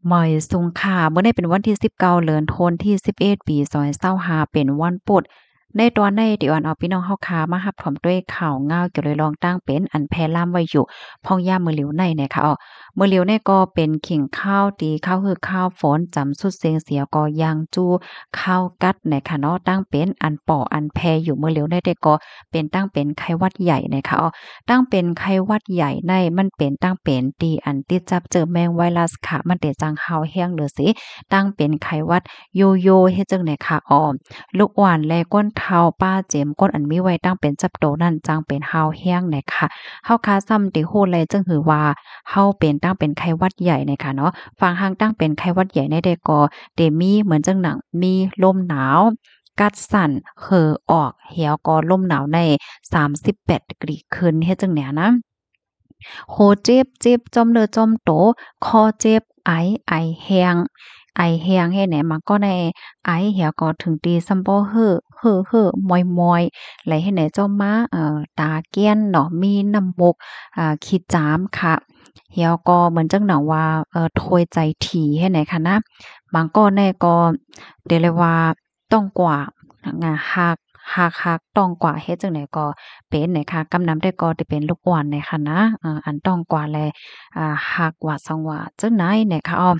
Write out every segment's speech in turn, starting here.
หมอยสุงค่ะเมื่อได้เป็นวันที่19เดือนธันวาคมที่11ปี2025เป็นวันพุธในตอนในที่อ่อนเอาพี่น้องเฮาค่ะมารับพร้อมด้วยข่าวง่าวเกี่ยวเลยลองตั้งเป็นอันแพร่ล่ามไว้อยู่พ้องย่ามมื้อเหลียวในเนี่ยค่ะมื้อเหลียวในก็เป็นขิงข้าวตีข้าวฮือข้าวฝนจำสุดเสียงเสียก็ยางจู้ข้าวกัดเนี่ยค่ะเนาะตั้งเป็นอันป่ออันแพอยู่มื้อเหลียวในได้ก็เป็นตั้งเป็นไข้หวัดใหญ่เนี่ยค่ะตั้งเป็นไข้หวัดใหญ่ในมันเป็นตั้งเป็นตีอันติดจับเจอแมงไวรัสค่ะมันเตจังเฮาแห้งเด้อสิตั้งเป็นไข้หวัดโยโย่เฮ็ดจังได๋ค่ะลูกอ่อนและก้นเท้าป้าเจ็มก้นอันมีไว้ตั้งเป็นจับโตนั่นจังเป็นเฮาแห้งเนี่ยค่ะเฮาคาซ้ำติโฮเลยจึงหือว่าเฮาเป็นตั้งเป็นไข้หวัดใหญ่เนี่ยค่ะเนาะฟังทางตั้งเป็นไข้หวัดใหญ่ในได้ก็เตมีเหมือนจังหนังมีลมหนาวกัดสั่นเหอออกเหี่ยวก็ลมหนาวใน38ดีกรีขึ้นเฮ็ดจังแหนนะ โหเจ็บเจ็บจอมเลือจอมโตคอเจ็บไอแห้งไอแห้งเฮ็ดแหนมันก็ในไอเหี่ยก็ถึงตีซัมบ่เฮ้อมอยๆไหลเฮ็ดแหนเจ้ามาตาเกี้ยนเนาะมีน้ำมูกขี้จามค่ะเหี่ยวก็เหมือนจังหนังว่าโทยใจถี่เฮ็ดแหนค่ะนะบางก็แน่ก็เรียกเลยว่าต้องกว่าฮักต้องกว่าเฮ็ดจังได๋ก็เป็นไหนคะกำนำได้ก็ได้เป็นลูกอ่อนในค่ะนะอันต้องกว่าแลฮักว่าซังว่าจังไหนเนี่ยค่ะ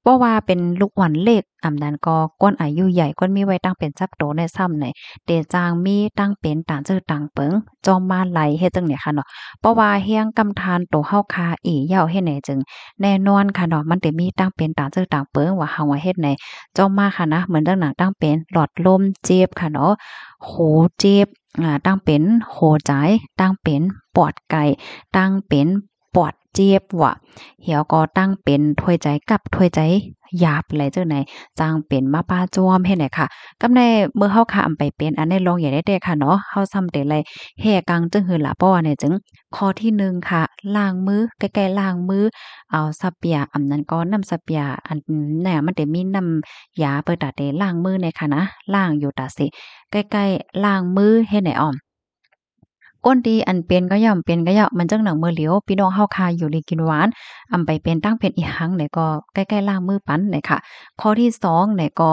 เพราะว่าเป็นลูกอ่อนเล็กอำนั้นก็ก้นอายุใหญ่ก้นมีไว้ตั้งเป็นจับโตในซ้ำในเตจางมีตั้งเป็นต่างจื้อต่างเปิงจอมมาไหลเฮ็ดจังได๋ค่ะเนาะเพราะว่าเฮียงกำทานโตเฮาคาอีเหย้าเฮ็ดไหนจึงแน่นอนค่ะเนาะมันได้มีตั้งเป็นต่างจื้อต่างเปิงว่าเฮาว่าเฮ็ดไหนจอมมาค่ะนะเหมือนจังหนังตั้งเป็นหลอดลมเจ็บค่ะเนาะ โหเจ็บตั้งเป็นโหใจตั้งเป็นปอดไก่ตั้งเป็นปอดเจ็บว่ะเหี่ยวก็ตั้งเป็นถ้วยใจกับถ้วยใจหยาบไหลจังไหนจังเป็นมาป้าจ้วมเฮ็ดไหนค่ะกับในเมื่อเฮาค่ะอำไปเป็นอันได้ลองอย่าได้เด้ค่ะเนาะเฮาซ้ำแต่ไรแห่กังจึงหือล่ะเพราะว่าเนี่ยจึงข้อที่1ค่ะล้างมือใกล้ๆล้างมือเอาซับเปียอำนั้นก็น้ำซับเปียอันเนี่ยมันได้มีน้ำยาเปิดตาเตล้างมือเนี่ยค่ะนะล้างอยู่ตาสิ ใกล้ๆล้างมือเฮ็ดให้อ้อมก้นดีอันเป็นก็ย่อมเป็นก็ย่อมมันจังหนังมือเหลียวพี่น้องเฮาคายอยู่ดีกินหวานอำไปเป็นตั้งเป็นอีหังเนี่ยก็ใกล้ๆล้างมือปันเนี่ยค่ะข้อที่2เนี่ยก็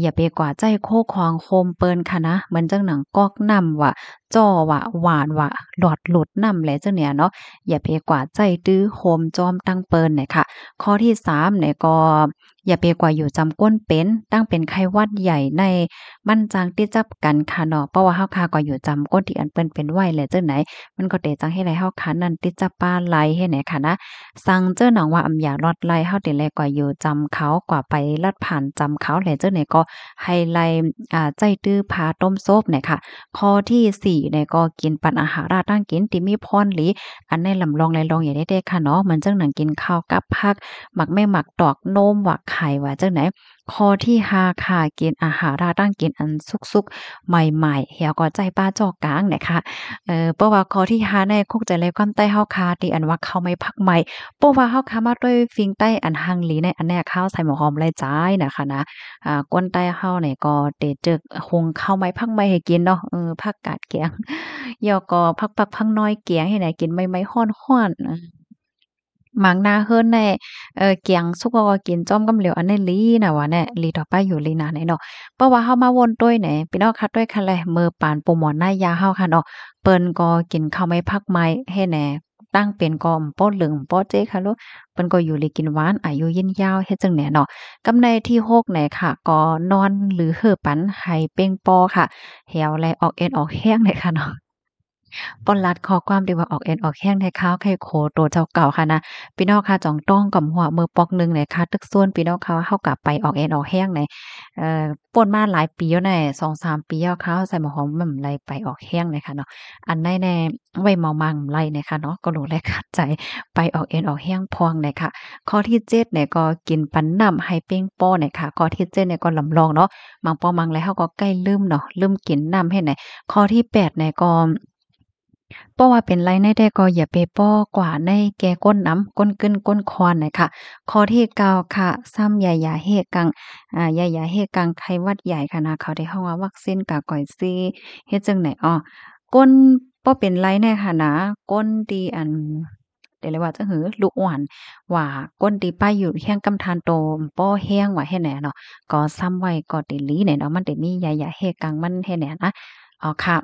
อย่าไปกว่าใจโคควางโคมเปิ้นค่ะนะเหมือนจังหนังก๊อกน้ำว่าจ้อว่าหวานว่าหลอดหลุดน้ำแหละจังเนี่ยเนาะอย่าไปกว่าใจตื้อโคมจอมตั้งเปิ้นเนี่ยค่ะข้อที่3เนี่ยก็อย่าไปกว่าอยู่จำก้นเป็นตั้งเป็นไข้หวัดใหญ่ใน มันจังติดจับกันค่ะเนาะเพราะว่าเฮาคาก็อยู่จำก้นที่อันเปิ้นเป็นไว้แหละจังไหนมันก็เตจังให้ไหลเฮาคันนั้นติดจับป้าไหลให้ไหนค่ะนะสั่งเจ้อหนังว่าอำอยากลอดไล่เฮาเตแลกว่าอยู่จำเขากว่าไปลัดผ่านจำเขาแหละเจ้าไหนก็ให้ไล่ใจตื้อผาต้มโซบเนี่ยค่ะข้อที่4เนี่ยก็กินปันอาหาราตั้งกินที่มีพรหลีอันในลำลองไลลองอย่างได้เด้ค่ะเนาะเหมือนจังหนังกินข้าวกับผักหมักไม่หมักดอกนมว่าไข่ว่าจังไหน ข้อที่5ค่ะกินอาหาราตั้งกินอันสุกๆใหม่ๆเหี่ยวก็ใจป้าจอกกลางเนี่ยค่ะเพราะว่าข้อที่5ในคงจะเลยความใต้เฮาคาที่อันว่าข้าวไม่ผักใหม่เพราะว่าเฮาคามาด้วยฟิงใต้อันหังหลีในอันเนี้ยข้าวใส่หมอหอมไรจ้ายน่ะค่ะนะก้นใต้เฮาเนี่ยก็ได้จึกหุงข้าวไม่ผักใหม่ให้กินเนาะผักกาดแกงแล้วก็ผักน้อยแกงให้ไหนกินใหม่ๆร้อนๆหมากนาเฮิรนแน่เกียงสุกก็กินจ้อมกำเหลียวอันนี้ลีน่ะว่าแน่ลีต่อไปอยู่ลีนาแน่เนาะเพราะว่าเฮามาวนต้วยแหนพี่น้องคะต้วยค่ะแลมือปานปูหมอนหน้ายาเฮาค่ะเนาะเปิ้นก็กินข้าวไม้พักไม้ให้แหน่ตั้งเป็นก็อำโป้เหลืองโป้เจ๊ค่ะลูกเปิ้นก็อยู่ลีกินหวานอายุยืนยาวเฮ็ดจังแหน่เนาะกำในที่6แหนค่ะก็นอนหรือเฮ่อปันให้เป้งปอค่ะแหวแลออกเอ็นออกแห้งเลยค่ะเนาะ ปอนลัดข้อความที่ว่าออกเอ็นออกแข้งในข้าวไข่โคตัวเจ้าเก่าค่ะนะพี่น้องค่ะจ่องต้องกับหัวมือปอกหนึ่งเนี่ยค่ะตึกส่วนพี่น้องเขาเฮากลับไปออกเอ็นออกแห้งในป่นมาหลายปีแล้วแน่2-3ปีแล้วค่ะใส่หมอหอมแม่มไรไปออกแห้งเลยค่ะเนาะอันในแน่ไว้เมามังไรเนี่ยค่ะเนาะก็รู้แลขัดใจไปออกเอ็นออกแห้งพองเนี่ยค่ะข้อที่7เนี่ยก็กินปันน้ำให้เป้งป้อเนี่ยค่ะข้อที่7เนี่ยก็ลำลองเนาะมังปอมังไรเฮาก็ใกล้ลืมเนาะลืมกินน้ำให้ไหนข้อที่8เนี่ยก็ เพราะว่าเป็นไรในแต่ก็อย่าไปป้อกว่าในแก่ก้นน้ำก้นกึ้นก้นคอนน่ะค่ะข้อที่9ค่ะซ้ำยาเฮกังยาเฮกังไข้หวัดใหญ่ค่ะนะเขาได้ฮ้องว่าวัคซีนกาก๋อยซี่เฮ็ดจั่งใดก้นบ่เป็นไรแน่ค่ะนะก้นที่อัน แต่เลยว่าจะหือลูกอ่อนว่าก้นตีป้ายอยู่แห้งกำทานโตป้อแห้งว่าแห่แหน่เนาะก็ซ้ำไว้ก็ติลีเนี่ยเนาะมันติมียาๆเฮกังมันแห่แหน่นะอ๋อค่ะ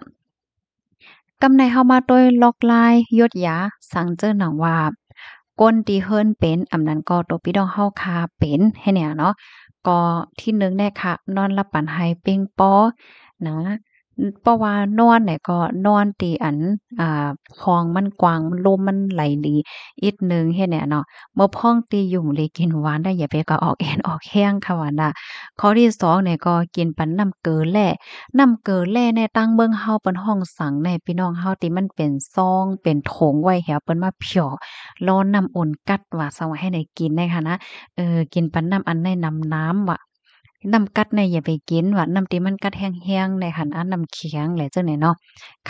กำในเฮามาต้วยลอกลายยดหยาสังเจอหนังว่าก้นตีเฮิรนเป็นอำนั้นก็ตัวพี่น้องเฮาคาเป็นให้เนี่ยเนาะก็ที่1เนี่ยค่ะนอนหลับฝันไห้เพ็งป้อนะเพราะว่านอนเนี่ยก็นอนตีอันห้องมันกว้างลมมันไหลดีอีกหนึ่งเฮ็ดเนี่ยเนาะบ่พ้องตียุงเลยกินหวานได้อย่าไปก็ออกแอนออกแห้งค่ะว่าน่ะข้อที่2เนี่ยก็กินปันน้ำเกลือแล่ น้ำเกลือแร่ในตั้งเบิ่งเฮาเปิ้นห้องสังในพี่น้องเฮาที่มันเป็นซองเป็นโถงไว้แหวเปิ้นมาเพียวร้อนน้ำอุ่นกัดว่าสว่าให้ได้กินได้ค่ะนะกินปันน้ำอันในน้ำว่ะน้ำกัดในอย่าไปกินว่าน้ำที่มันกัดแห้งๆในหันอันน้ำเคียงแหละจังได๋เนาะ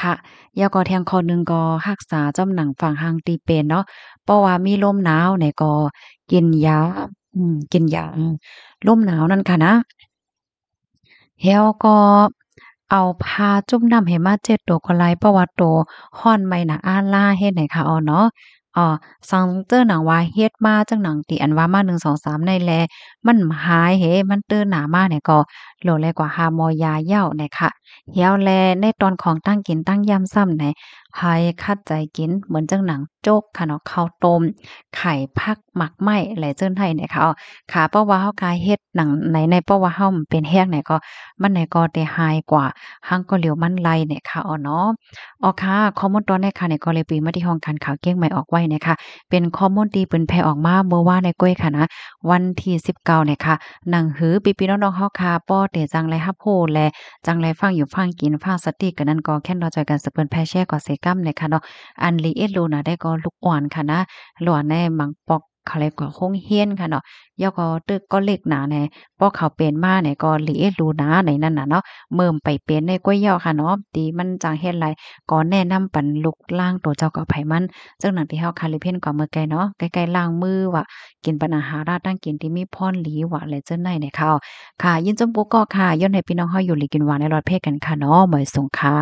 ค่ะแล้วก็แทงข้อหนึ่งก็รักษาจ้อมหนังฝางหางตีเป็นเนาะเพราะว่ามีลมหนาวเนี่ยก็กินยากินยาลมหนาวนั่นค่ะนะ แล้วก็เอาผ้าจุ่มน้ำให้มาเจ็ดตัวก็หลายเพราะว่าตัวร้อนไหม้น่ะอาล่าเฮ็ดให้ค่ะอ้อเนาะสังเจอหนังว่าเฮ็ดมาจังหนังติอันว่ามา1 2 3ในแลมันหายเหมันตื้อหน้ามาเนี่ยก็โลแลกว่าหาหมอยาเหย้าเนี่ยค่ะแล้วแลในตอนของตั้งกินตั้งยามซ้ำเนี่ยให้คัดใจกินเหมือนจังหนังโจ๊กค่ะเนาะข้าวต้มไข่ผักหมักไหม้แหลเจิ้นให้เนี่ยค่ะอ้อค่ะเพราะว่าเฮากาเฮ็ดหนังในเพราะว่าเฮาเป็นแห้งเนี่ยก็ มันไหนก็ได้ high กว่าหั้งก็เหลียวมันไล่เนี่ยค่ะอ๋อเนาะอ๋อค่ะข้อมูลตอนเนี้ยค่ะเนี่ยก็เลยปีมาที่ห้องการข่าวเก้งใหม่ออกไว้เนี่ยค่ะเป็นข้อมูลที่เปิ้นแผ่ออกมาเมื่อวานในก้อยค่ะนะวันที่19เนี่ยค่ะหนังหือพี่ๆน้องๆเฮาค่ะป้อเตจังไรรับรู้และจังไรฟังอยู่ฟังกินฟังสติกันนั้นก็แค่นรอจอยกันสะเปิ้นแพ่แชร์ก็เสกำเนี่ยค่ะเนาะอันลีเอ็ดโลน่ะได้ก็ลูกอ่อนค่ะนะหลอนในมังปอกเขาเรียกว่าโรงเรียนค่ะเนาะย่อก็ตึกก็เล็กหนาแหน่พอเขาเป็นมาเนี่ยก็ลีเอ็ดรู้นาในนั้นน่ะเนาะ เมิ่มไปเป็นในก๋วยเตี๋ยวค่ะเนาะตีมันจังเฮ็ดไรก็แนะนำปันลูกล่างตัวเจ้าก็ไผมันจังนั้นที่เฮาคาลิเพ่นกว่าเมื่อไกลเนาะใกล้ๆล้างมือว่ากินปันอาหารราดตั้งกินที่มีพรหลีว่าและจั่งใดเนี่ยค่ะค่ะยินจมปุกก็ค่ะย้อนให้พี่น้องเฮาอยู่หลีกินหวานในรอดเพศกันค่ะเนาะบ่อยสงค่ะ